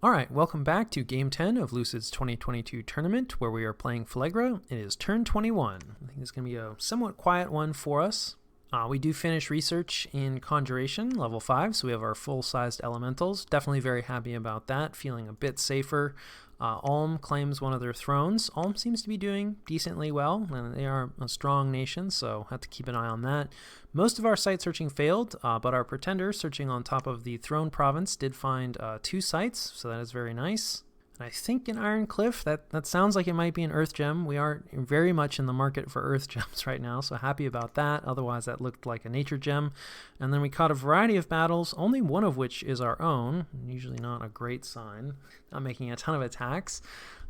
Alright, welcome back to Game 10 of Lucid's 2022 tournament, where we are playing Phlegra. It is turn 21. I think it's going to be a somewhat quiet one for us. We do finish research in Conjuration, level 5, so we have our full-sized elementals. Definitely very happy about that, feeling a bit safer. Ulm claims one of their thrones. Ulm seems to be doing decently well, and they are a strong nation, so have to keep an eye on that. Most of our site searching failed, but our pretender searching on top of the throne province did find 2 sites, so that is very nice. And I think in Iron Cliff, that sounds like it might be an Earth Gem. We are very much in the market for Earth Gems right now, so happy about that. Otherwise, that looked like a Nature Gem. And then we caught a variety of battles, only one of which is our own. Usually not a great sign. Not making a ton of attacks.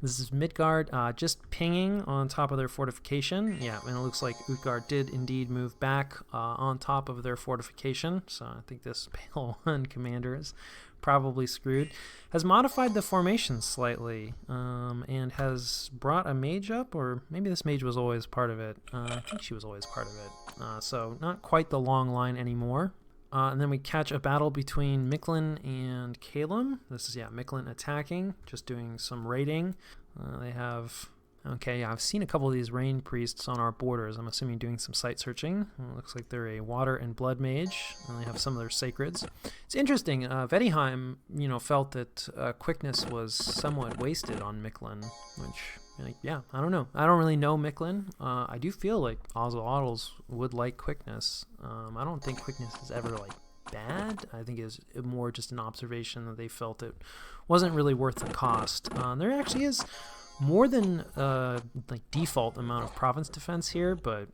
This is Midgard just pinging on top of their fortification. Yeah, and it looks like Utgard did indeed move back on top of their fortification. So I think this Pale 1 commander is probably screwed. Has modified the formation slightly and has brought a mage up, or maybe this mage was always part of it. I think she was always part of it. So not quite the long line anymore. And then we catch a battle between Miklin and Kalem. This is, Miklin attacking, just doing some raiding. They have... Okay, yeah, I've seen a couple of these rain priests on our borders. I'm assuming doing some site searching. It looks like they're a water and blood mage, and they have some of their sacreds. It's interesting. Vedheim, felt that quickness was somewhat wasted on Miklin, which, I don't know. I don't really know Miklin. I do feel like Ozolotls would like quickness. I don't think quickness is ever bad. I think it's more just an observation that they felt it wasn't really worth the cost. There actually is more than default amount of province defense here, but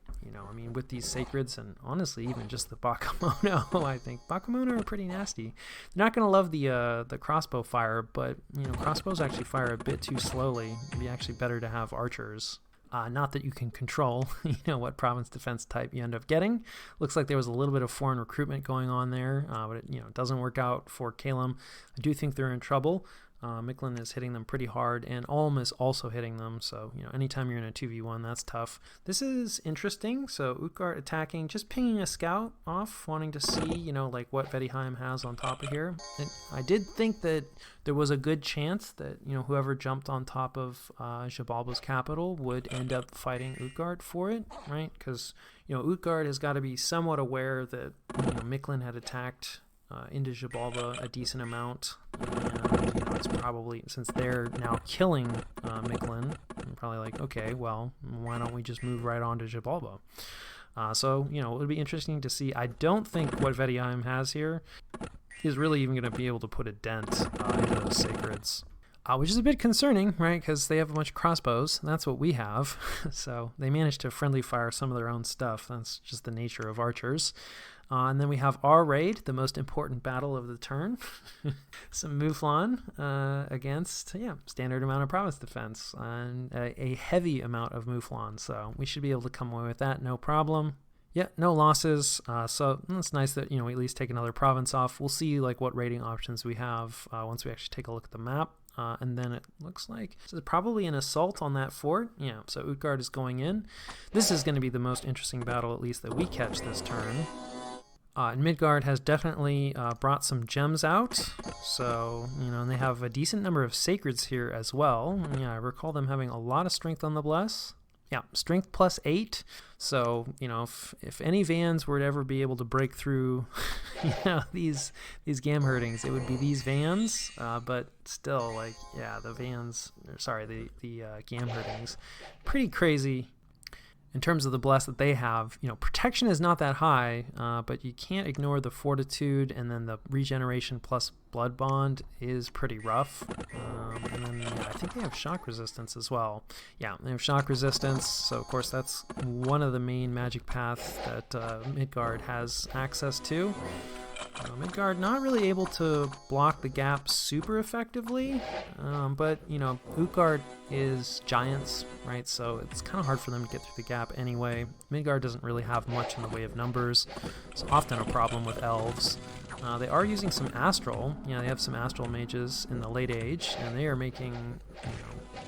with these sacreds and honestly even just the Bakemono, I think Bakemono are pretty nasty. They're not going to love the crossbow fire, but crossbows actually fire a bit too slowly. It'd be actually better to have archers. Not that you can control, what province defense type you end up getting. Looks like there was a little bit of foreign recruitment going on there, but it doesn't work out for Kalem. I do think they're in trouble. Miklin is hitting them pretty hard, and Ulm is also hitting them, so anytime you're in a 2v1, that's tough. This is interesting. So Utgard attacking, just pinging a scout off, wanting to see what Vedheim has on top of here. And I did think that there was a good chance that whoever jumped on top of Xibalba's capital would end up fighting Utgard for it, right? Because Utgard has got to be somewhat aware that Miklin had attacked into Xibalba a decent amount, and it's probably, since they're now killing Miklin, I'm probably like, okay, well, why don't we just move right on to Xibalba? So it would be interesting to see. I don't think what Vedheim has here is really even going to be able to put a dent into those sacreds. Which is a bit concerning, right? Because they have a bunch of crossbows, and that's what we have. So they managed to friendly fire some of their own stuff. That's just the nature of archers. And then we have our raid, the most important battle of the turn. Some Mouflon against, standard amount of province defense, and a heavy amount of Mouflon. So we should be able to come away with that, no problem. Yeah, no losses, so it's nice that, we at least take another province off. We'll see, what raiding options we have once we actually take a look at the map. And then it looks like this is probably an assault on that fort. Yeah, so Utgard is going in. This is going to be the most interesting battle, at least, that we catch this turn. And Midgard has definitely brought some gems out, so, and they have a decent number of sacreds here as well. Yeah, I recall them having a lot of strength on the bless. Yeah, strength plus 8. So, if any Vans were to ever be able to break through, these Gam herdings, it would be these Vans. But still, the Vans, the Gam herdings, pretty crazy. In terms of the bless that they have, protection is not that high, but you can't ignore the fortitude, and then the regeneration plus blood bond is pretty rough. And then I think they have shock resistance as well. Yeah, they have shock resistance, so of course that's one of the main magic paths that Midgard has access to. Midgard not really able to block the gap super effectively, but Utgard is giants, right? So it's kind of hard for them to get through the gap anyway. Midgard doesn't really have much in the way of numbers. It's often a problem with elves. They are using some astral. They have some astral mages in the late age, and they are making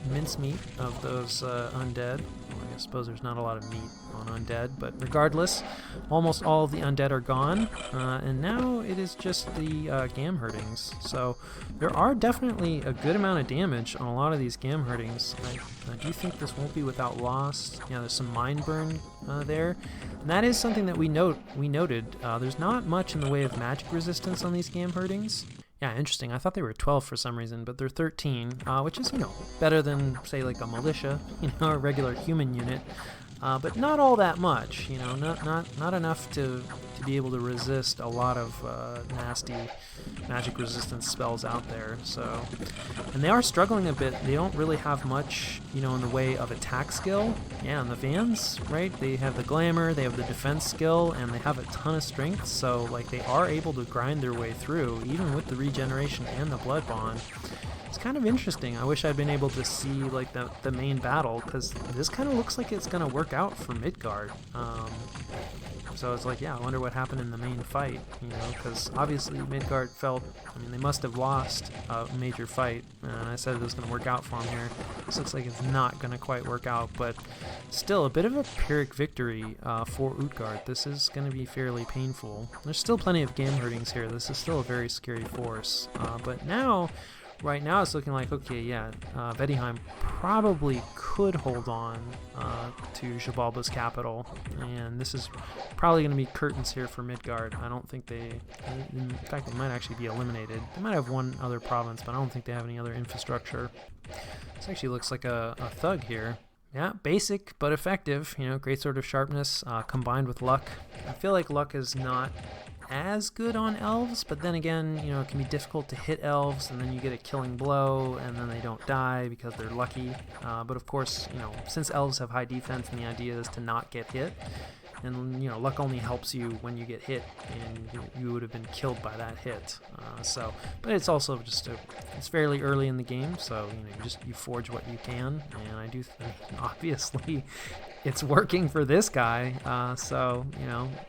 mincemeat of those undead. Well, I suppose there's not a lot of meat on undead, but regardless, almost all of the undead are gone, and now it is just the gam herdings. So there are definitely a good amount of damage on a lot of these gam herdings. I do think this won't be without loss. Yeah, there's some mind burn there, and that is something that we noted. There's not much in the way of magic resistance on these gam herdings. Yeah, interesting. I thought they were 12 for some reason, but they're 13, which is, better than, say, like a militia, a regular human unit. But not all that much, not enough to be able to resist a lot of nasty magic resistance spells out there. So, and they are struggling a bit. They don't really have much, in the way of attack skill. Yeah, and the Vans, right? They have the glamour, they have the defense skill, and they have a ton of strength. So, like, they are able to grind their way through, even with the regeneration and the blood bond. It's kind of interesting. I wish I'd been able to see like the main battle, because this kind of looks like it's going to work out for Midgard. So it's like, yeah, I wonder what happened in the main fight, because obviously Midgard felt, they must have lost a major fight, and I said it was going to work out for him here. This looks like it's not going to quite work out, but still a bit of a Pyrrhic victory for Utgard. This is going to be fairly painful. There's still plenty of game herdings here. This is still a very scary force, but now... Right now it's looking like, okay, yeah, Vedheim probably could hold on to Xibalba's capital, and this is probably going to be curtains here for Midgard. I don't think in fact, they might actually be eliminated. They might have one other province, but I don't think they have any other infrastructure. This actually looks like a thug here. Yeah, basic but effective, great sort of sharpness combined with luck. I feel like luck is not as good on elves, but then again, it can be difficult to hit elves, and then you get a killing blow, and then they don't die because they're lucky. But of course, since elves have high defense, and the idea is to not get hit, and luck only helps you when you get hit, and you would have been killed by that hit. But it's also just it's fairly early in the game, so you forge what you can, and I do think obviously it's working for this guy. So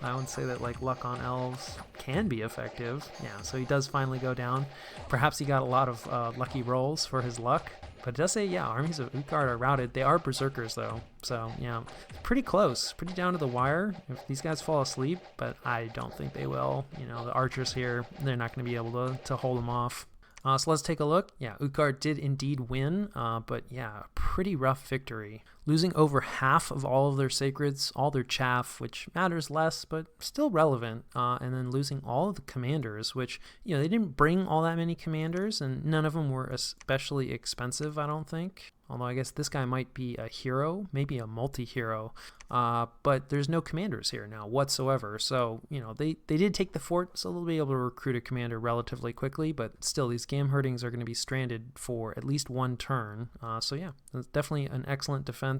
I would say that like luck on elves can be effective. Yeah, so he does finally go down. Perhaps he got a lot of lucky rolls for his luck. But it does say, yeah, armies of Utgard are routed. They are berserkers, though. So, yeah, pretty close. Pretty down to the wire if these guys fall asleep. But I don't think they will. The archers here, they're not going to be able to hold them off. So let's take a look. Yeah, Utgard did indeed win. But, yeah, pretty rough victory. Losing over half of all of their sacreds, all their chaff, which matters less, but still relevant. And then losing all of the commanders, which, they didn't bring all that many commanders, and none of them were especially expensive, I don't think. Although I guess this guy might be a hero, maybe a multi-hero. But there's no commanders here now whatsoever. So, they did take the fort, so they'll be able to recruit a commander relatively quickly. But still, these gam herdings are going to be stranded for at least one turn. So, yeah, that's definitely an excellent defense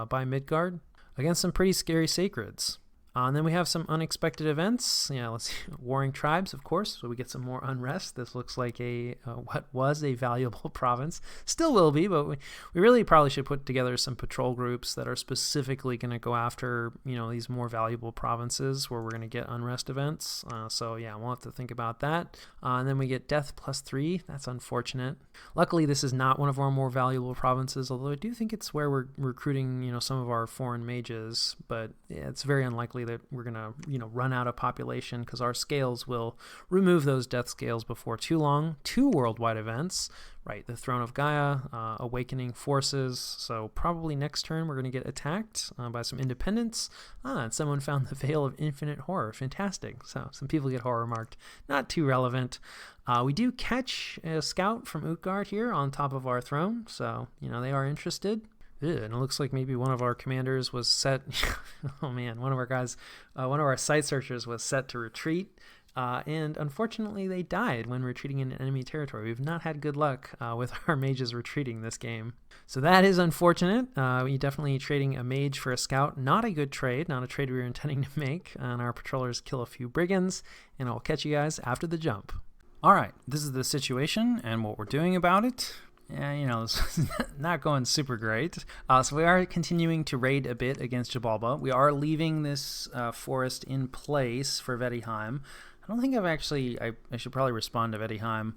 by Midgard against some pretty scary sacreds. And then we have some unexpected events. Yeah, let's see. Warring tribes, of course, so we get some more unrest. This looks like what was a valuable province. Still will be, but we really probably should put together some patrol groups that are specifically going to go after, these more valuable provinces where we're going to get unrest events. So yeah, we'll have to think about that. And then we get death +3. That's unfortunate. Luckily, this is not one of our more valuable provinces, although I do think it's where we're recruiting, some of our foreign mages, but yeah, it's very unlikely that we're going to, run out of population, because our scales will remove those death scales before too long. 2 worldwide events, right? The Throne of Gaia, Awakening Forces. So probably next turn we're going to get attacked by some independents. And someone found the Veil of Infinite Horror. Fantastic. So some people get horror marked. Not too relevant. We do catch a scout from Utgard here on top of our throne. So, they are interested. And it looks like maybe one of our commanders was set. Oh man, one of our site searchers was set to retreat. And unfortunately, they died when retreating in enemy territory. We've not had good luck with our mages retreating this game. So that is unfortunate. We definitely trading a mage for a scout. Not a good trade, not a trade we were intending to make. And our patrollers kill a few brigands. And I'll catch you guys after the jump. All right, this is the situation and what we're doing about it. Yeah, this is not going super great. So we are continuing to raid a bit against Xibalba. We are leaving this forest in place for Vedheim. I don't think I should probably respond to Vedheim.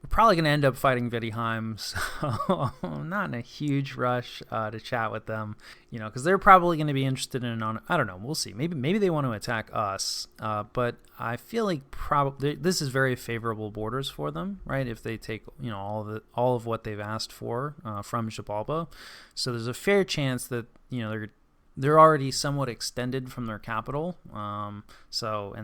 We're probably going to end up fighting Viddyheim, so I'm not in a huge rush to chat with them, because they're probably going to be interested in I don't know, we'll see. Maybe they want to attack us, but I feel like probably this is very favorable borders for them, right? If they take all of what they've asked for from Xibalba, so there's a fair chance that they're already somewhat extended from their capital, and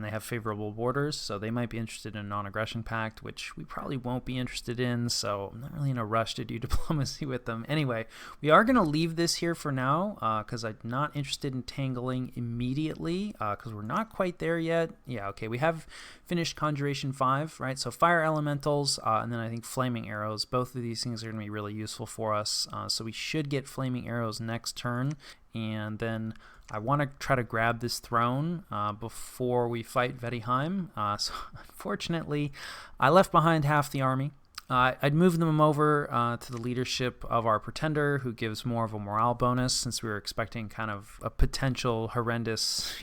they have favorable borders, so they might be interested in a non-aggression pact, which we probably won't be interested in, so I'm not really in a rush to do diplomacy with them. Anyway, we are going to leave this here for now, because I'm not interested in tangling immediately, because we're not quite there yet. Yeah, okay, we have finished Conjuration 5, right? So fire elementals, and then I think flaming arrows. Both of these things are going to be really useful for us, so we should get flaming arrows next turn. And then I want to try to grab this throne before we fight Viddyheim. So unfortunately, I left behind half the army. I'd moved them over to the leadership of our pretender, who gives more of a morale bonus, since we were expecting kind of a potential horrendous,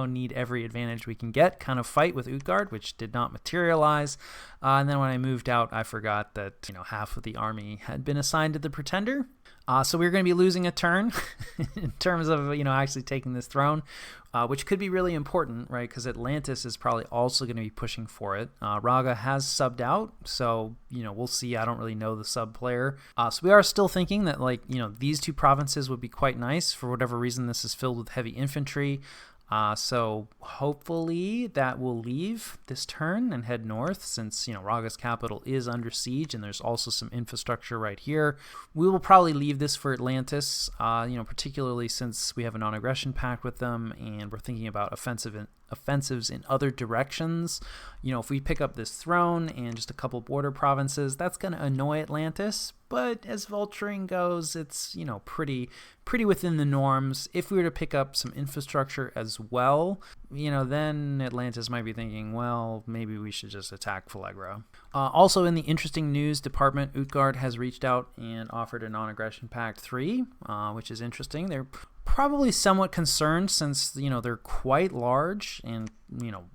need every advantage we can get kind of fight with Utgard, which did not materialize. And then when I moved out, I forgot that half of the army had been assigned to the pretender. So we're going to be losing a turn in terms of, actually taking this throne, which could be really important, right? Because Atlantis is probably also going to be pushing for it. Raga has subbed out, so, we'll see. I don't really know the sub player. So we are still thinking that, these two provinces would be quite nice. For whatever reason, this is filled with heavy infantry. So hopefully that will leave this turn and head north, since Raga's capital is under siege and there's also some infrastructure right here. We will probably leave this for Atlantis, particularly since we have a non-aggression pact with them and we're thinking about offensives in other directions. If we pick up this throne and just a couple border provinces, that's going to annoy Atlantis. But as vulturing goes, it's pretty within the norms. If we were to pick up some infrastructure as well, then Atlantis might be thinking, well, maybe we should just attack Phlegra. Also in the interesting news department, Utgard has reached out and offered a non-aggression pact 3, which is interesting. They're probably somewhat concerned since they're quite large, and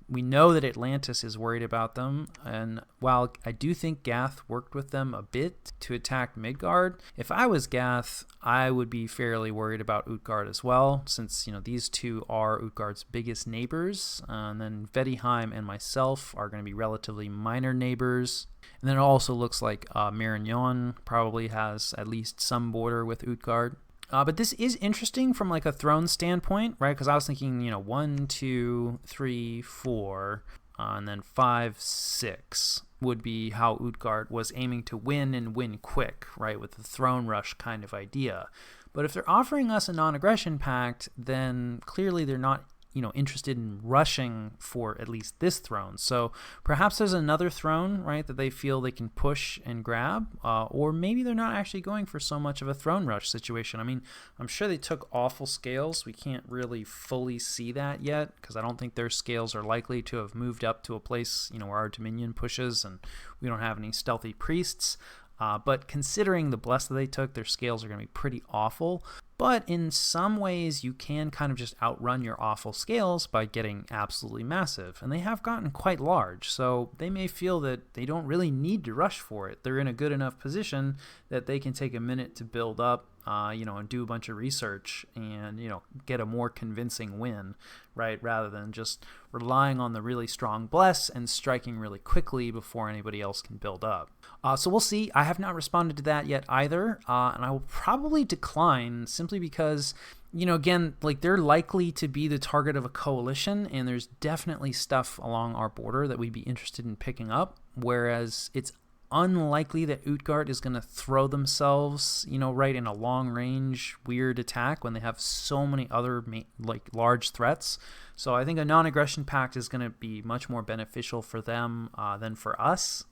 we know that Atlantis is worried about them. And while I do think Gath worked with them a bit to attack Midgard, if I was Gath, I would be fairly worried about Utgard as well, since these two are Utgard's biggest neighbors, and then Viddyheim and myself are going to be relatively minor neighbors. And then it also looks like Marignon probably has at least some border with Utgard. But this is interesting from a throne standpoint, right? Because I was thinking, 1, 2, 3, 4, and then 5, 6 would be how Utgard was aiming to win and win quick, right? With the throne rush kind of idea. But if they're offering us a non-aggression pact, then clearly they're not interested in rushing for at least this throne. So perhaps there's another throne, right, that they feel they can push and grab, or maybe they're not actually going for so much of a throne rush situation. I mean, I'm sure they took awful scales. We can't really fully see that yet, because I don't think their scales are likely to have moved up to a place, where our Dominion pushes and we don't have any stealthy priests. But considering the bless that they took, their scales are going to be pretty awful. But in some ways, you can kind of just outrun your awful scales by getting absolutely massive. And they have gotten quite large, so they may feel that they don't really need to rush for it. They're in a good enough position that they can take a minute to build up, and do a bunch of research and, get a more convincing win, right? Rather than just relying on the really strong bless and striking really quickly before anybody else can build up. So we'll see. I have not responded to that yet either, and I will probably decline simply because, again, they're likely to be the target of a coalition, and there's definitely stuff along our border that we'd be interested in picking up, whereas it's unlikely that Utgard is going to throw themselves, right in a long-range weird attack when they have so many other large threats. So I think a non-aggression pact is going to be much more beneficial for them than for us.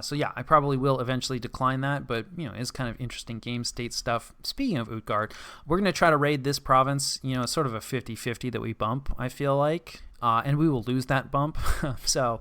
So yeah, I probably will eventually decline that, but it's kind of interesting game state stuff. Speaking of Utgard, we're going to try to raid this province. It's sort of a 50-50 that we bump, I feel like. and we will lose that bump. So,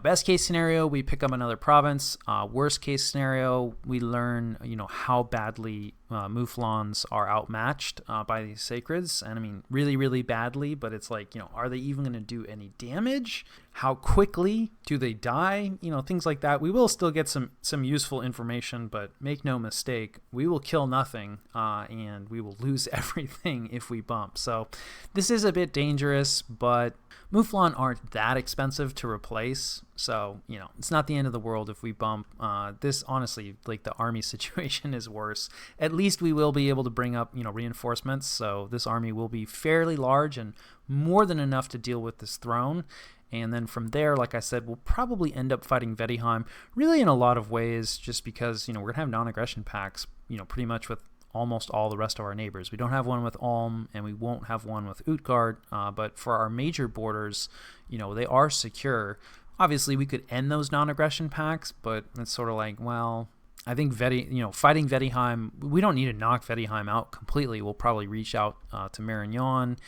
best case scenario, we pick up another province. Worst case scenario, we learn, how badly Mouflons are outmatched by these Sacreds. And I mean, really, really badly, but it's like, are they even going to do any damage? How quickly do they die? Things like that. We will still get some useful information, but make no mistake, we will kill nothing and we will lose everything if we bump. So this is a bit dangerous, but Mouflon aren't that expensive to replace. So, it's not the end of the world if we bump. This, honestly, like the army situation is worse. At least we will be able to bring up, reinforcements. So this army will be fairly large and more than enough to deal with this throne. And then from there, like I said, we'll probably end up fighting Vettiheim really in a lot of ways, just because, we're going to have non-aggression pacts, pretty much with almost all the rest of our neighbors. We don't have one with Ulm, and we won't have one with Utgard, but for our major borders, they are secure. Obviously, we could end those non-aggression pacts, but it's sort of like, well, I think fighting Vettiheim, we don't need to knock Vettiheim out completely. We'll probably reach out to Marignan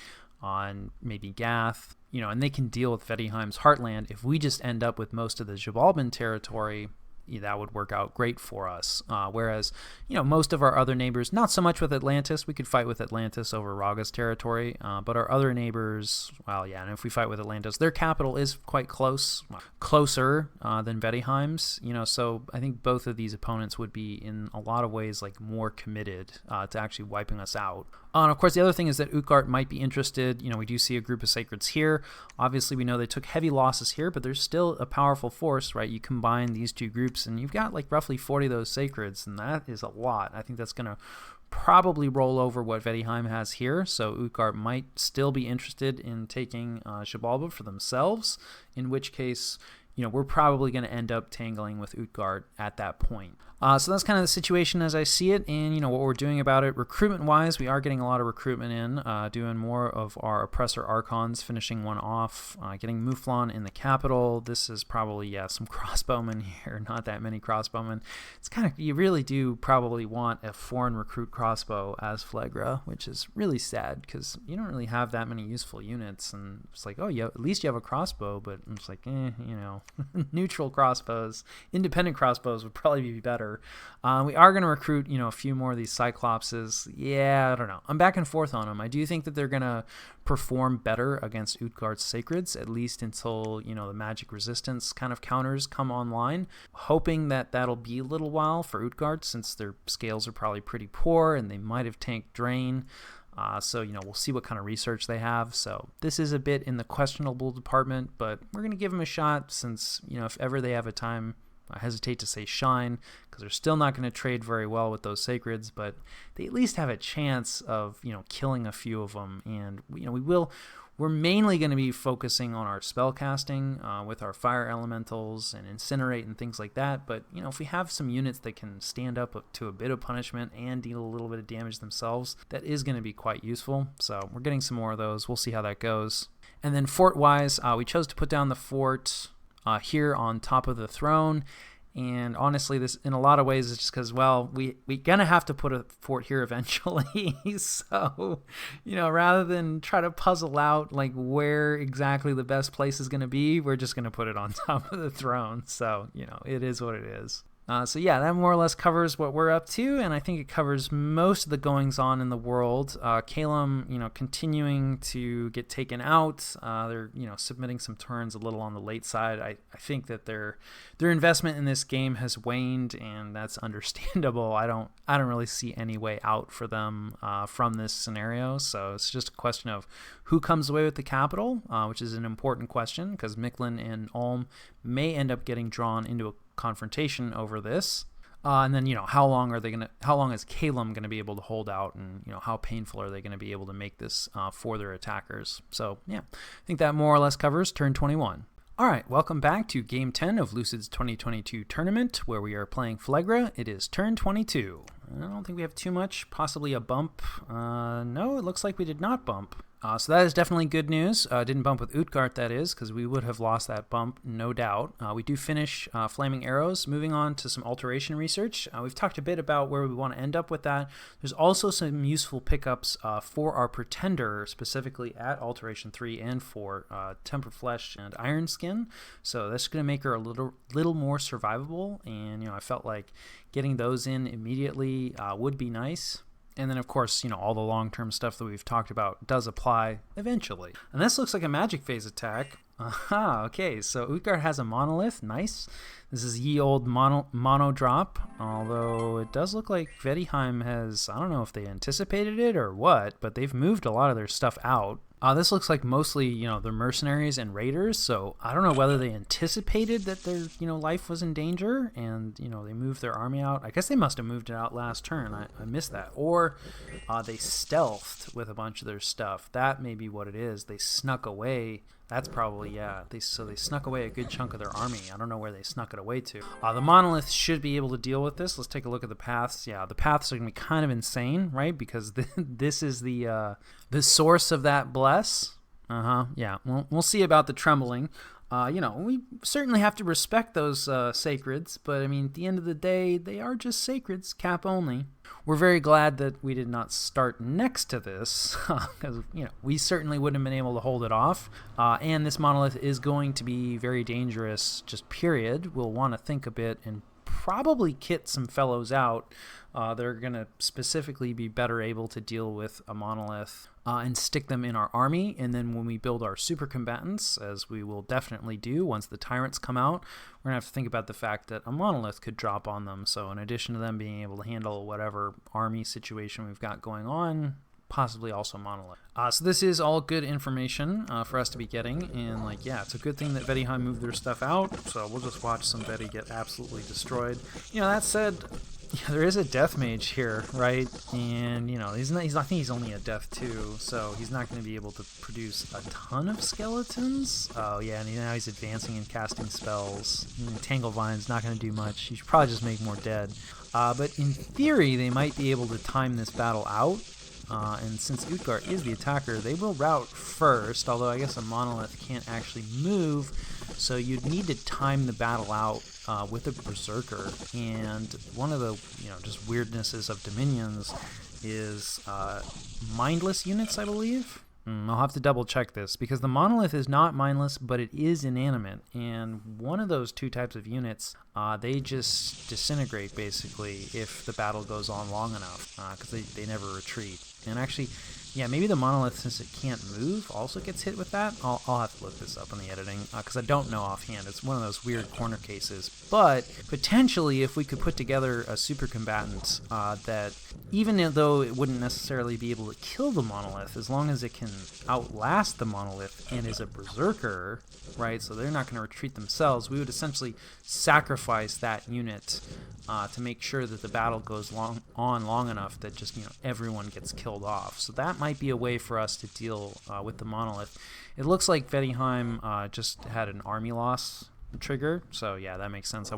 on maybe Gath, and they can deal with Vettiheim's heartland. If we just end up with most of the Jabalban territory, that would work out great for us. Whereas, most of our other neighbors, not so much with Atlantis. We could fight with Atlantis over Raga's territory, but our other neighbors, well, yeah, and if we fight with Atlantis, their capital is quite closer than Vettiheim's, so I think both of these opponents would be in a lot of ways like more committed to actually wiping us out. And of course, the other thing is that Utgard might be interested. We do see a group of Sacreds here. Obviously, we know they took heavy losses here, but there's still a powerful force, right? You combine these two groups, and you've got like roughly 40 of those Sacreds, and that is a lot. I think that's going to probably roll over what Vettiheim has here, so Utgard might still be interested in taking Xibalba for themselves, in which case, we're probably going to end up tangling with Utgard at that point. So that's kind of the situation as I see it, and what we're doing about it. Recruitment-wise, we are getting a lot of recruitment in, doing more of our Oppressor Archons, finishing one off, getting Mouflon in the capital. This is probably, some crossbowmen here, not that many crossbowmen. It's kind of, you really do probably want a foreign recruit crossbow as Phlegra, which is really sad, because you don't really have that many useful units, and it's like, oh, yeah, at least you have a crossbow, but it's like, neutral crossbows, independent crossbows would probably be better. We are going to recruit, a few more of these Cyclopses. Yeah, I don't know. I'm back and forth on them. I do think that they're going to perform better against Utgard's Sacreds, at least until, the magic resistance kind of counters come online. Hoping that that'll be a little while for Utgard, since their scales are probably pretty poor and they might have tanked Drain. So, we'll see what kind of research they have. So this is a bit in the questionable department, but we're going to give them a shot since, if ever they have a time, I hesitate to say shine, because they're still not going to trade very well with those Sacreds, but they at least have a chance of, killing a few of them. And, we're mainly going to be focusing on our spell casting with our fire elementals and incinerate and things like that. But, if we have some units that can stand up to a bit of punishment and deal a little bit of damage themselves, that is going to be quite useful. So we're getting some more of those. We'll see how that goes. And then fort-wise, we chose to put down the fort here on top of the throne. And honestly, this in a lot of ways is just because, well, we're going to have to put a fort here eventually. So, rather than try to puzzle out like where exactly the best place is going to be, we're just going to put it on top of the throne. So, it is what it is. So yeah, that more or less covers what we're up to, and I think it covers most of the goings-on in the world. Calum, continuing to get taken out. They're, submitting some turns a little on the late side. I think that their investment in this game has waned, and that's understandable. I don't really see any way out for them from this scenario. So it's just a question of who comes away with the capital, which is an important question, because Mictlan and Ulm may end up getting drawn into a confrontation over this, and then how long is Calum gonna be able to hold out, and how painful are they going to be able to make this for their attackers? So yeah, I think that more or less covers turn 21. All right, welcome back to game 10 of Lucid's 2022 tournament, where we are playing Phlegra. It is turn 22. I don't think we have too much, possibly a bump. No, it looks like we did not bump. So that is definitely good news. Didn't bump with Utgard, that is, because we would have lost that bump, no doubt. We do finish Flaming Arrows. Moving on to some alteration research. We've talked a bit about where we want to end up with that. There's also some useful pickups for our Pretender, specifically at Alteration 3 and 4, Tempered Flesh and Iron Skin. So that's going to make her a little more survivable, and I felt like getting those in immediately would be nice. And then, of course, all the long-term stuff that we've talked about does apply eventually. And this looks like a magic phase attack. Aha, okay, so Utgard has a monolith. Nice. This is ye old mono drop, although it does look like Vedheim has, I don't know if they anticipated it or what, but they've moved a lot of their stuff out. This looks like mostly, the mercenaries and raiders, so I don't know whether they anticipated that their, life was in danger and, they moved their army out. I guess they must have moved it out last turn. I missed that. Or they stealthed with a bunch of their stuff. That may be what it is. They snuck away. That's probably, yeah. So they snuck away a good chunk of their army. I don't know where they snuck it away to. The monolith should be able to deal with this. Let's take a look at the paths. Yeah, the paths are going to be kind of insane, right? Because this is the source of that bless. Yeah. We'll see about the trembling. We certainly have to respect those sacreds, but I mean, at the end of the day, they are just sacreds, cap only. We're very glad that we did not start next to this, because we certainly wouldn't have been able to hold it off. And this monolith is going to be very dangerous, just period. We'll want to think a bit and probably kit some fellows out. They're going to specifically be better able to deal with a monolith and stick them in our army. And then when we build our super combatants, as we will definitely do once the tyrants come out, we're going to have to think about the fact that a monolith could drop on them. So in addition to them being able to handle whatever army situation we've got going on, possibly also monolith. So this is all good information for us to be getting, and it's a good thing that Vedheim moved their stuff out, so we'll just watch some Vedi get absolutely destroyed. That said, there is a death mage here, right? And I think he's only a death 2, so he's not going to be able to produce a ton of skeletons. Oh yeah, and now he's advancing and casting spells. Tangle Vine's not going to do much. He should probably just make more dead. But in theory, they might be able to time this battle out. And since Utgard is the attacker, they will rout first, although I guess a monolith can't actually move, so you'd need to time the battle out with a berserker. And one of the just weirdnesses of dominions is mindless units, I believe. I'll have to double check this, because the monolith is not mindless, but it is inanimate, and one of those two types of units, they just disintegrate basically if the battle goes on long enough, because they never retreat. And actually, yeah, maybe the monolith, since it can't move, also gets hit with that. I'll have to look this up in the editing, because I don't know offhand. It's one of those weird corner cases. But potentially, if we could put together a super combatant that, even though it wouldn't necessarily be able to kill the monolith, as long as it can outlast the monolith and is a berserker, right, so they're not going to retreat themselves, we would essentially sacrifice that unit to make sure that the battle goes long enough that just everyone gets killed off. So that might be a way for us to deal with the monolith. It looks like Vedheim just had an army loss trigger, so yeah, that makes sense.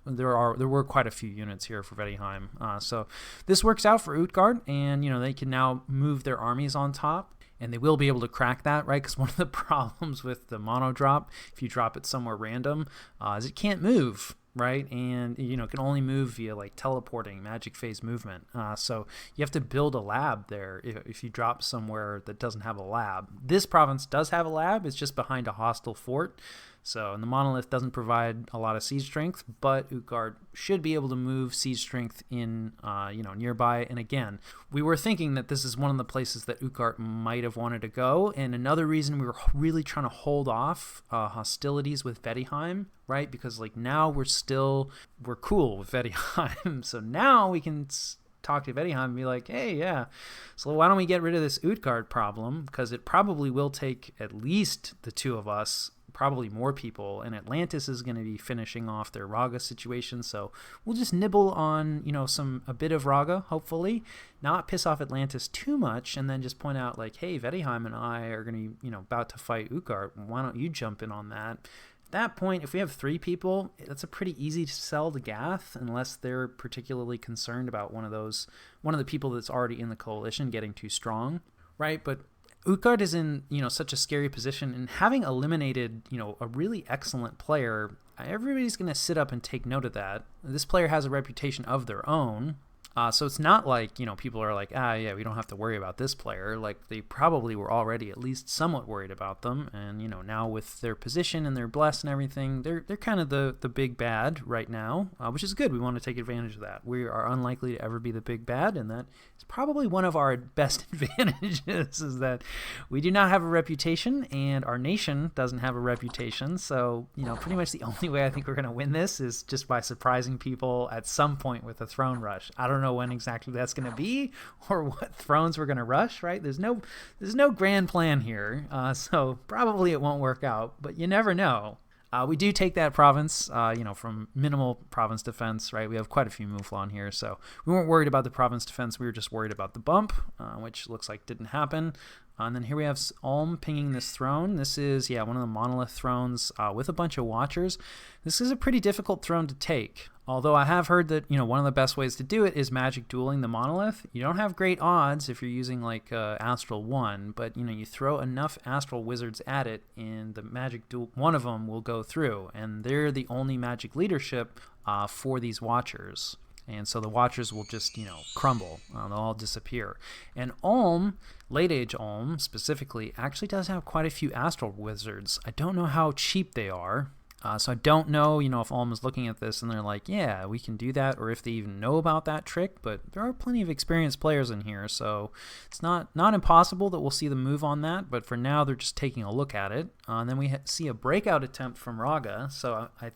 There were quite a few units here for Vedheim, so this works out for Utgard, and they can now move their armies on top. And they will be able to crack that, right? Because one of the problems with the mono drop, if you drop it somewhere random, is it can't move, right? And it can only move via teleporting, magic phase movement. So you have to build a lab there if you drop somewhere that doesn't have a lab. This province does have a lab. It's just behind a hostile fort. And the monolith doesn't provide a lot of siege strength, but Utgard should be able to move siege strength in, nearby. And again, we were thinking that this is one of the places that Utgard might have wanted to go. And another reason we were really trying to hold off hostilities with Vedheim, right? Because now we're cool with Vedheim. So now we can talk to Vedheim and be like, hey, yeah, so why don't we get rid of this Utgard problem? Because it probably will take at least the two of us, probably more people, and Atlantis is going to be finishing off their Raga situation, so we'll just nibble on a bit of Raga, hopefully not piss off Atlantis too much, and then just point out hey, Vedheim and I are going to about to fight Utgard, why don't you jump in on that? At that point, if we have 3 people, that's a pretty easy sell to Gath, unless they're particularly concerned about one of the people that's already in the coalition getting too strong, right? But Utgard is in, such a scary position, and having eliminated, a really excellent player, everybody's going to sit up and take note of that. This player has a reputation of their own. So it's not like, people are like, yeah, we don't have to worry about this player. Like, they probably were already at least somewhat worried about them. And, now with their position and their bless and everything, they're kind of the big bad right now, which is good. We want to take advantage of that. We are unlikely to ever be the big bad, and that is probably one of our best advantages, is that we do not have a reputation, and our nation doesn't have a reputation. So, pretty much the only way I think we're going to win this is just by surprising people at some point with a throne rush. I don't know when exactly that's going to be or what thrones we're going to rush, right? There's no grand plan here, so probably it won't work out, but you never know. We do take that province, from minimal province defense, right? We have quite a few Mouflon here, so we weren't worried about the province defense. We were just worried about the bump, which looks like didn't happen. And then here we have Ulm pinging this throne. This is, one of the monolith thrones with a bunch of watchers. This is a pretty difficult throne to take. Although I have heard that, one of the best ways to do it is magic dueling the monolith. You don't have great odds if you're using like Astral 1, but you throw enough Astral Wizards at it and the magic duel, one of them will go through. And they're the only magic leadership for these watchers. And so the watchers will just, crumble. They'll all disappear. And Ulm, Late Age Ulm specifically, actually does have quite a few Astral Wizards. I don't know how cheap they are. So I don't know, if Ulm is looking at this and they're like, yeah, we can do that, or if they even know about that trick. But there are plenty of experienced players in here, so it's not impossible that we'll see them move on that. But for now, they're just taking a look at it. And then we see a breakout attempt from Raga. So I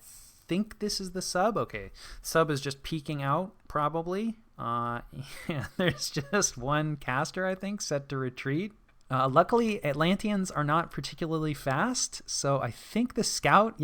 think this is the sub. Okay, sub is just peeking out, probably. There's just one caster, I think, set to retreat. Luckily, Atlanteans are not particularly fast, so I think the scout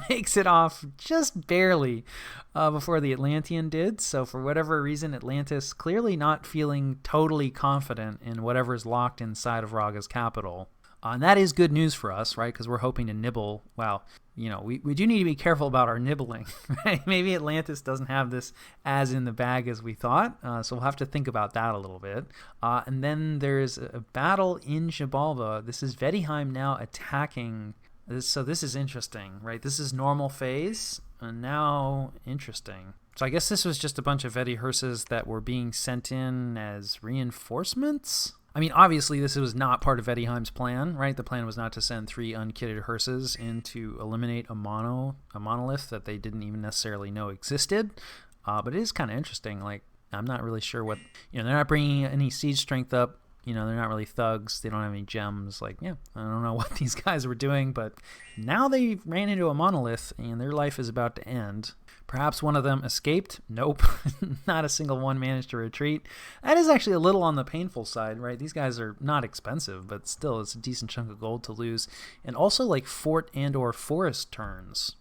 makes it off just barely before the Atlantean did. So for whatever reason, Atlantis clearly not feeling totally confident in whatever's locked inside of Raga's capital. And that is good news for us, right? Because we're hoping to nibble. Well, we do need to be careful about our nibbling, right? Maybe Atlantis doesn't have this as in the bag as we thought, so we'll have to think about that a little bit. And then there's a battle in Xibalba. This is Vedheim now attacking. So this is interesting, right? This is normal phase, and now interesting. So I guess this was just a bunch of Vedi hearses that were being sent in as reinforcements. I mean, obviously, this was not part of Vedheim's plan, right? The plan was not to send 3 unkitted hearses in to eliminate a monolith that they didn't even necessarily know existed. But it is kind of interesting. Like, I'm not really sure what, they're not bringing any siege strength up. They're not really thugs. They don't have any gems. Like, I don't know what these guys were doing, but now they ran into a monolith and their life is about to end. Perhaps one of them escaped. Nope. Not a single one managed to retreat. That is actually a little on the painful side, right? These guys are not expensive, but still it's a decent chunk of gold to lose. And also like fort and or forest turns.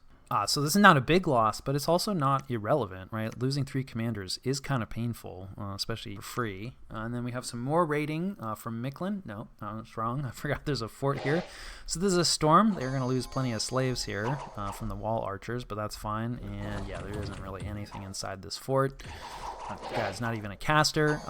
So this is not a big loss, but it's also not irrelevant, right? Losing 3 commanders is kind of painful, especially for free. And then we have some more raiding from Mictlan. No, I was wrong. I forgot there's a fort here. So this is a storm. They're going to lose plenty of slaves here from the wall archers, but that's fine. And yeah, there isn't really anything inside this fort. Guy's not even a caster.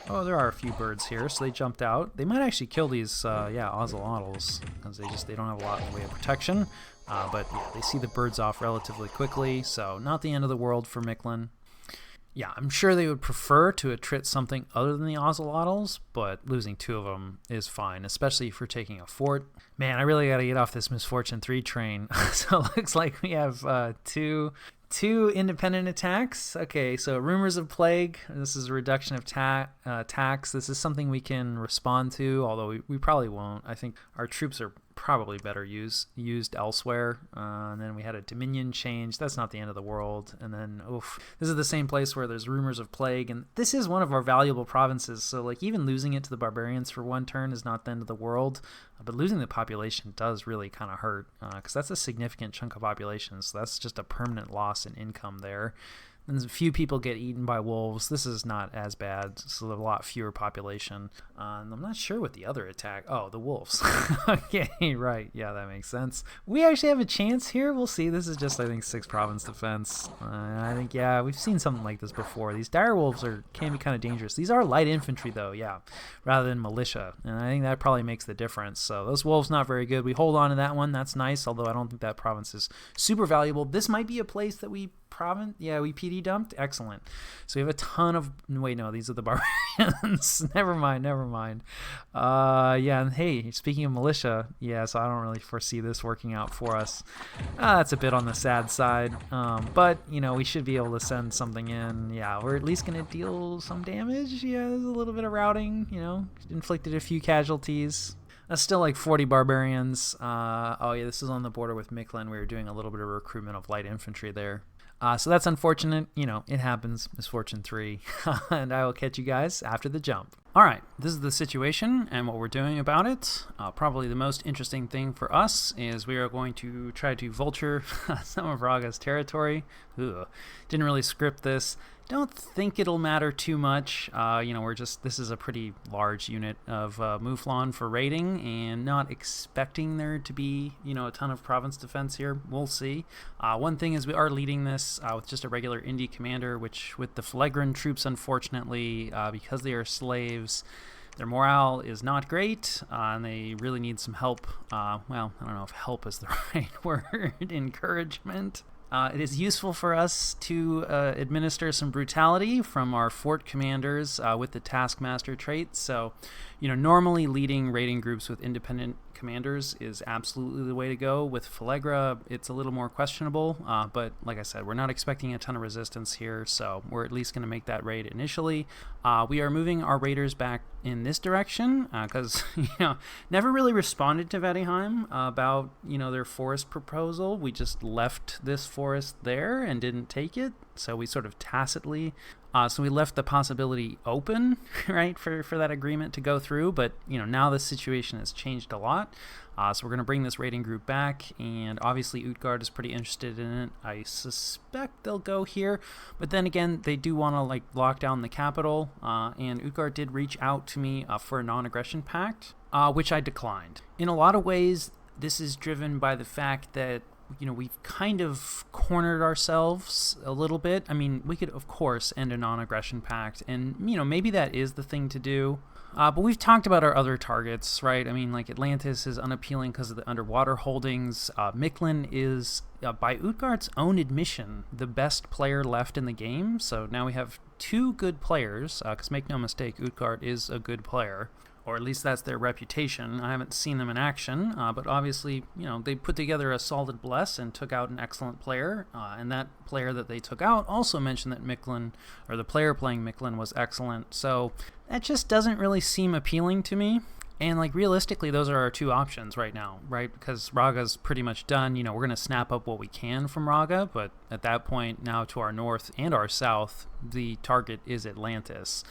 There are a few birds here, so they jumped out. They might actually kill these, ocelotls, because they don't have a lot in the way of protection. But yeah, they see the birds off relatively quickly, so not the end of the world for Mictlan. Yeah, I'm sure they would prefer to attrit something other than the ocelotls, but losing 2 of them is fine, especially if we're taking a fort. Man, I really got to get off this Misfortune 3 train. So it looks like we have two independent attacks. Okay, so Rumors of Plague. This is a reduction of tax. This is something we can respond to, although we probably won't. I think our troops are probably better used elsewhere. And then we had a Dominion change. That's not the end of the world. And then, this is the same place where there's Rumors of Plague. And this is one of our valuable provinces. So like even losing it to the barbarians for 1 turn is not the end of the world. But losing the population does really kind of hurt because that's a significant chunk of population. So that's just a permanent loss in income there. And a few people get eaten by wolves. This is not as bad. It's a lot fewer population. And I'm not sure what the other attack. Oh, the wolves. Okay, right. Yeah, that makes sense. We actually have a chance here. We'll see. This is just, I think, 6 province defense. I think, yeah, we've seen something like this before. These dire wolves can be kind of dangerous. These are light infantry, though, yeah, rather than militia. And I think that probably makes the difference. So those wolves not very good. We hold on to that one. That's nice, although I don't think that province is super valuable. This might be a place that we PD dumped. Excellent. So we have a ton of, wait, no, these are the barbarians. never mind. Yeah, and hey, speaking of militia, yeah, so I don't really foresee this working out for us. That's a bit on the sad side, but we should be able to send something in. Yeah, we're at least gonna deal some damage. Yeah, there's a little bit of routing, inflicted a few casualties. That's still like 40 barbarians. Oh yeah, this is on the border with Miklin. We were doing a little bit of recruitment of light infantry there. So that's unfortunate. It happens. Misfortune 3. And I will catch you guys after the jump. All right, this is the situation and what we're doing about it. Probably the most interesting thing for us is we are going to try to vulture some of Raga's territory. Ugh. Didn't really script this. Don't think it'll matter too much. This is a pretty large unit of Mouflon for raiding, and not expecting there to be, a ton of province defense here. We'll see. One thing is we are leading this with just a regular indie commander, which with the Phlegran troops, unfortunately, because they are slaves, their morale is not great, and they really need some help. Well, I don't know if help is the right word. Encouragement. It is useful for us to administer some brutality from our fort commanders with the Taskmaster trait. So, normally leading raiding groups with independent commanders is absolutely the way to go. With Phlegra, it's a little more questionable, but like I said, we're not expecting a ton of resistance here, so we're at least going to make that raid initially. We are moving our raiders back in this direction because, never really responded to Vettiheim about, their forest proposal. We just left this forest there and didn't take it, so we sort of tacitly so we left the possibility open, right, for that agreement to go through. But, now the situation has changed a lot. So we're going to bring this raiding group back. And obviously Utgard is pretty interested in it. I suspect they'll go here. But then again, they do want to, lock down the capital. And Utgard did reach out to me for a non-aggression pact, which I declined. In a lot of ways, this is driven by the fact that we've kind of cornered ourselves a little bit. I mean, we could, of course, end a non-aggression pact, and, maybe that is the thing to do. But we've talked about our other targets, right? I mean, Atlantis is unappealing because of the underwater holdings. Miklin is, by Utgard's own admission, the best player left in the game. So now we have 2 good players, because make no mistake, Utgard is a good player. Or at least that's their reputation. I haven't seen them in action, but obviously, they put together a solid bless and took out an excellent player. And that player that they took out also mentioned that Miklin, or the player playing Miklin, was excellent. So that just doesn't really seem appealing to me. And realistically, those are our 2 options right now, right? Because Raga's pretty much done. We're going to snap up what we can from Raga, but at that point, now to our north and our south, the target is Atlantis.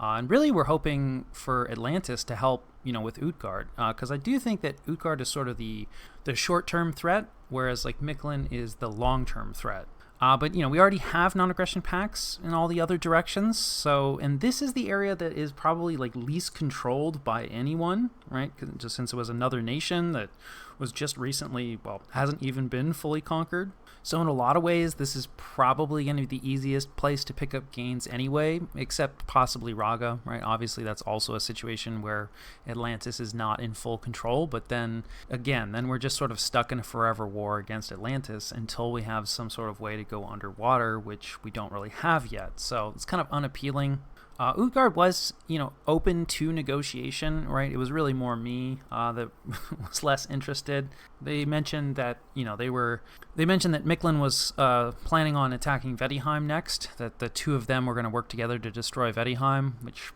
And really, we're hoping for Atlantis to help, with Utgard, because I do think that Utgard is sort of the short-term threat, whereas Miklin is the long-term threat. But we already have non-aggression pacts in all the other directions. So, and this is the area that is probably least controlled by anyone, right? Just since it was another nation that was just recently, hasn't even been fully conquered. So in a lot of ways, this is probably going to be the easiest place to pick up gains anyway, except possibly Raga, right? Obviously, that's also a situation where Atlantis is not in full control. But then, again, we're just sort of stuck in a forever war against Atlantis until we have some sort of way to go underwater, which we don't really have yet. So it's kind of unappealing. Utgard was, open to negotiation, right? It was really more me that was less interested. They mentioned that, they mentioned that Miklin was planning on attacking Vettiheim next, that the 2 of them were going to work together to destroy Vettiheim, which,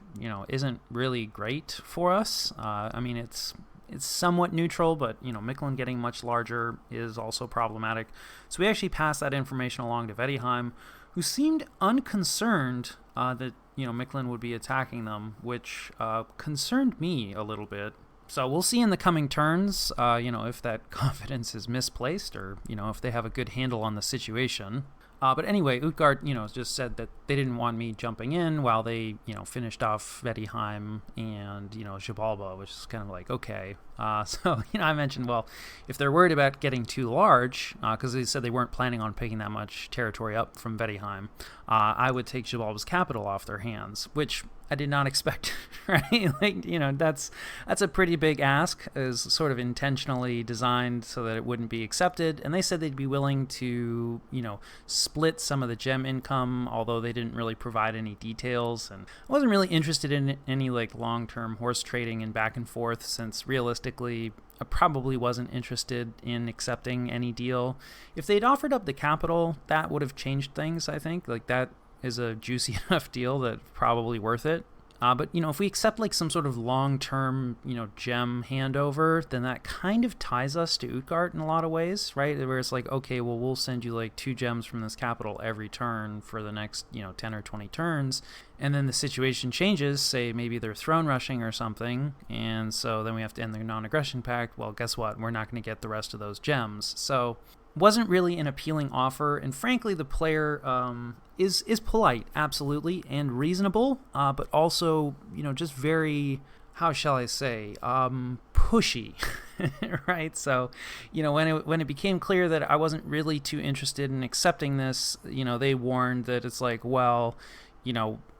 isn't really great for us. I mean, it's somewhat neutral, but, Miklin getting much larger is also problematic. So we actually passed that information along to Vettiheim, who seemed unconcerned that, Miklin would be attacking them, which concerned me a little bit. So we'll see in the coming turns, if that confidence is misplaced or, if they have a good handle on the situation. But anyway, Utgard, just said that they didn't want me jumping in while they, finished off Vedheim and, Xibalba, which is kind of like, okay. So, I mentioned, well, if they're worried about getting too large, because they said they weren't planning on picking that much territory up from Vedheim, I would take Xibalba's capital off their hands, which I did not expect, right? That's a pretty big ask, is sort of intentionally designed so that it wouldn't be accepted. And they said they'd be willing to, split some of the gem income, although they didn't really provide any details. And I wasn't really interested in any long-term horse trading and back and forth, since realistically, I probably wasn't interested in accepting any deal. If they'd offered up the capital, that would have changed things, I think. That is a juicy enough deal that's probably worth it. But, if we accept some sort of long-term, gem handover, then that kind of ties us to Utgard in a lot of ways, right? Where it's okay, well, we'll send you 2 gems from this capital every turn for the next, 10 or 20 turns. And then the situation changes, say maybe they're throne rushing or something, and so then we have to end their non-aggression pact. Well, guess what? We're not going to get the rest of those gems. So wasn't really an appealing offer, and frankly the player is polite, absolutely, and reasonable, but also just very, how shall I say, pushy. Right? So when it became clear that I wasn't really too interested in accepting this, they warned that it's well,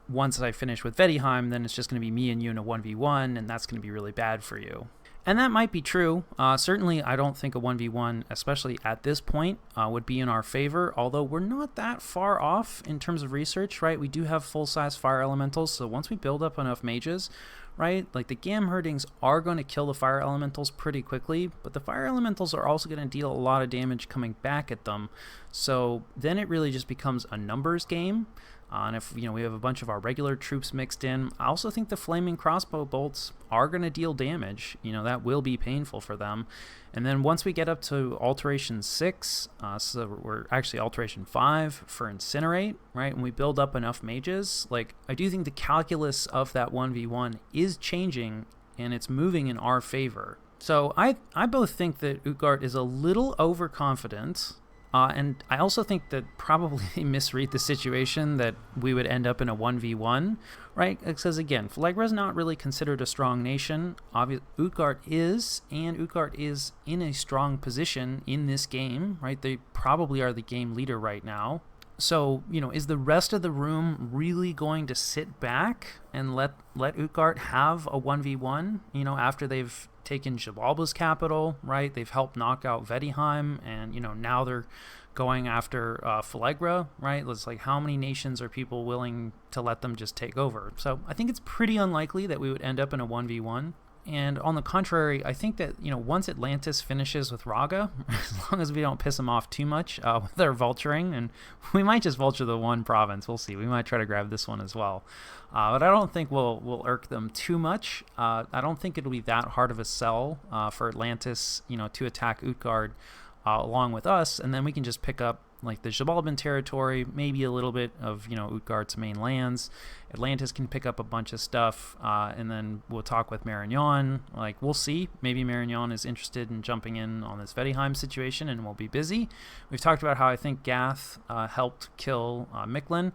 once I finish with Vedheim, then it's just going to be me and you in a 1v1, and that's going to be really bad for you. And that might be true. Certainly, I don't think a 1v1, especially at this point, would be in our favor, although we're not that far off in terms of research, right? We do have full-size fire elementals, so once we build up enough mages, right, the Gam herdings are going to kill the fire elementals pretty quickly, but the fire elementals are also going to deal a lot of damage coming back at them. So then it really just becomes a numbers game. And if we have a bunch of our regular troops mixed in, I also think the flaming crossbow bolts are going to deal damage. That will be painful for them. And then once we get up to alteration 6, so we're actually alteration 5 for incinerate, right? When we build up enough mages, I do think the calculus of that 1v1 is changing, and it's moving in our favor. So I both think that Utgard is a little overconfident. And I also think that probably they misread the situation that we would end up in a 1v1, right? Because again, Phlegra is not really considered a strong nation. Utgard is, and Utgard is in a strong position in this game, right? They probably are the game leader right now. So, is the rest of the room really going to sit back and let Utgard have a 1v1, after they've taken Xibalba's capital, right? They've helped knock out Vedheim, and, now they're going after Phlegra, right? It's how many nations are people willing to let them just take over? So I think it's pretty unlikely that we would end up in a 1v1. And on the contrary, I think that, once Atlantis finishes with Raga, as long as we don't piss them off too much with their vulturing, and we might just vulture the one province, we'll see. We might try to grab this one as well. But I don't think we'll irk them too much. I don't think it'll be that hard of a sell for Atlantis, to attack Utgard along with us, and then we can just pick up the Xibalban territory, maybe a little bit of, Utgard's main lands. Atlantis can pick up a bunch of stuff, and then we'll talk with Marignan. We'll see. Maybe Marignan is interested in jumping in on this Vedheim situation, and we'll be busy. We've talked about how I think Gath helped kill Mictlan,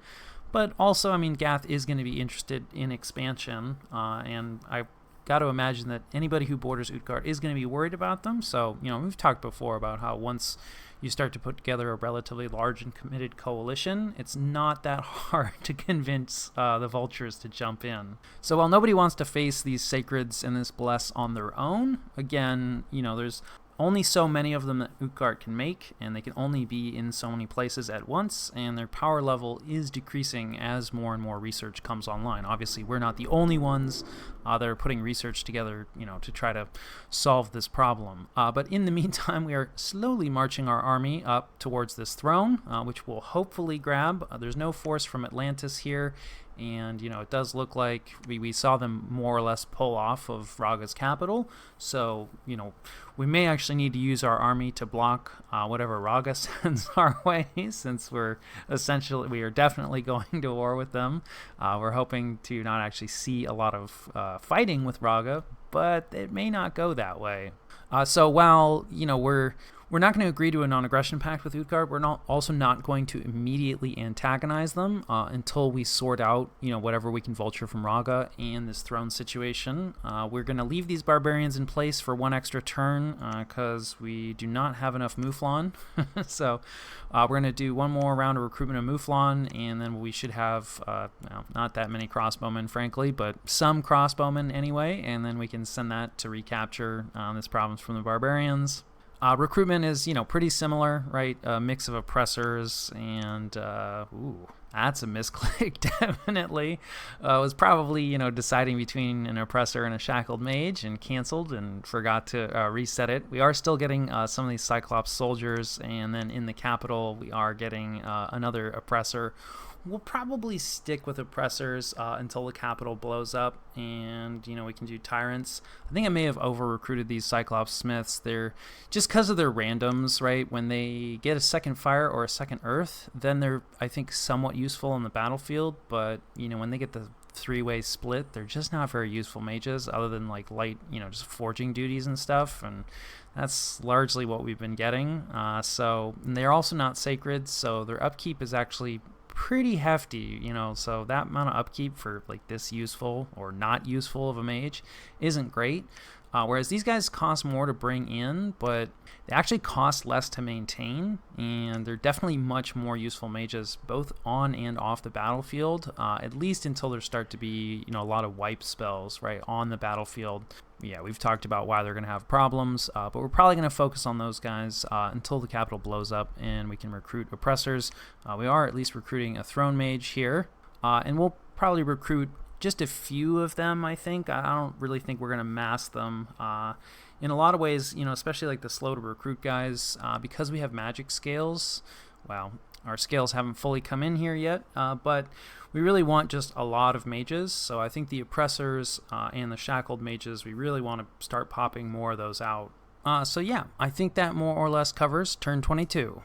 but also, Gath is going to be interested in expansion, and I got to imagine that anybody who borders Utgard is going to be worried about them. So, we've talked before about how once you start to put together a relatively large and committed coalition, it's not that hard to convince the vultures to jump in. So while nobody wants to face these sacreds and this bless on their own, again, there's only so many of them that Utgard can make, and they can only be in so many places at once, and their power level is decreasing as more and more research comes online. Obviously, we're not the only ones that are putting research together, to try to solve this problem. But in the meantime, we are slowly marching our army up towards this throne, which we'll hopefully grab. There's no force from Atlantis here, and it does look like we saw them more or less pull off of Raga's capital, so we may actually need to use our army to block whatever Raga sends our way, since we are definitely going to war with them. We're hoping to not actually see a lot of fighting with Raga, but it may not go that way. So while We're not going to agree to a non-aggression pact with Utgard. We're also not going to immediately antagonize them until we sort out, whatever we can vulture from Raga and this throne situation. We're going to leave these barbarians in place for one extra turn because we do not have enough Mouflon. So we're going to do one more round of recruitment of Mouflon, and then we should have not that many crossbowmen, frankly, but some crossbowmen anyway, and then we can send that to recapture this province from the barbarians. Recruitment is, pretty similar, right? A mix of oppressors and, ooh, that's a misclick, definitely. Was probably, deciding between an oppressor and a shackled mage and canceled and forgot to reset it. We are still getting some of these Cyclops soldiers, and then in the capital we are getting another oppressor. We'll probably stick with oppressors until the capital blows up, and we can do tyrants. I think I may have over-recruited these Cyclops Smiths. They're just because of their randoms, right? When they get a second fire or a second earth, then they're, I think, somewhat useful on the battlefield. But when they get the three-way split, they're just not very useful mages, other than like light, just forging duties and stuff. And that's largely what we've been getting. So and they're also not sacred, so their upkeep is actually pretty hefty, so that amount of upkeep for like this useful or not useful of a mage isn't great. Whereas these guys cost more to bring in, but they actually cost less to maintain, and they're definitely much more useful mages both on and off the battlefield, at least until there start to be a lot of wipe spells right on the battlefield. Yeah, we've talked about why they're going to have problems, but we're probably going to focus on those guys until the capital blows up and we can recruit oppressors. We are at least recruiting a throne mage here, and we'll probably recruit just a few of them, I think. I don't really think we're going to mass them. In a lot of ways, especially like the slow to recruit guys, because we have magic scales, well, our scales haven't fully come in here yet, but we really want just a lot of mages. So I think the oppressors and the shackled mages, we really want to start popping more of those out. So yeah, I think that more or less covers turn 22.